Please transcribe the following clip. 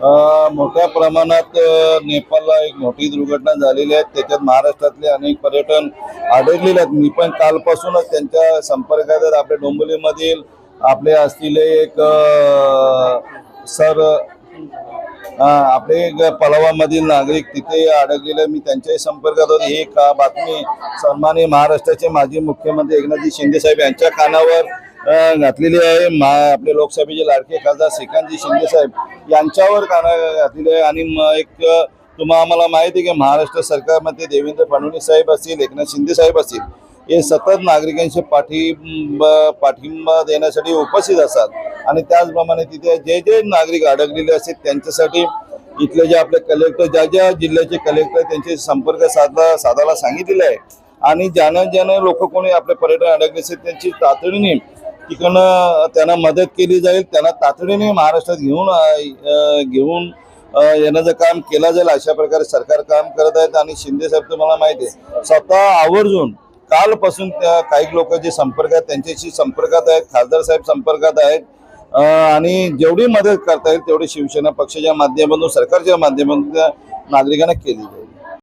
मोठ्या प्रमाणात नेपाळला एक मोठी दुर्घटना झालेली आहे। त्याच्यात महाराष्ट्रातले अनेक पर्यटन अडकलेले आहेत। मी पण कालपासूनच त्यांच्या संपर्कात आहे। आपल्या डोंबिवलीमधील आपले असलेले एक सर आपले एक पलावामधील नागरिक तिथे अडकलेले, मी त्यांच्याही संपर्कात होते। ही का बातमी सन्माननीय महाराष्ट्राचे माजी मुख्यमंत्री एकनाथजी शिंदे साहेब यांच्या कानावर घातलेली आहे। आपले लोकसभेचे लाडके खासदार श्रीकांतजी शिंदे साहेब यांच्यावर कानावर घातलेली आहे। आणि एक आम्हाला माहिती आहे की महाराष्ट्र सरकारमध्ये देवेंद्र फडणवीस साहेब असतील, एकनाथ शिंदे साहेब असतील, हे सतत नागरिकांचे पाठिंबा देण्यासाठी उपस्थित असतात। आणि त्याचप्रमाणे तिथे जे जे नागरिक अडकलेले असतील त्यांच्यासाठी इथले जे आपले कलेक्टर, ज्या जिल्ह्याचे कलेक्टर त्यांचे संपर्क साधायला सांगितलेले आहे। आणि ज्यानं लोक कोणी आपले पर्यटन अडकले असेल त्यांची तातडीने तिकडनं त्यांना मदत केली जाईल। त्यांना तातडीने महाराष्ट्रात घेऊन येण्याचं काम केलं जाईल। अशा प्रकारे सरकार काम करत आहेत। आणि शिंदे साहेब तुम्हाला माहिती आहे स्वतः आवर्जून कालपासून काही लोक जे संपर्क आहेत त्यांच्याशी संपर्कात आहेत, खासदार साहेब संपर्कात आहेत। आणि जेवढी मदत करता येईल तेवढी शिवसेना पक्षाच्या माध्यमातून, सरकारच्या माध्यमातून नागरिकांना केली जाईल।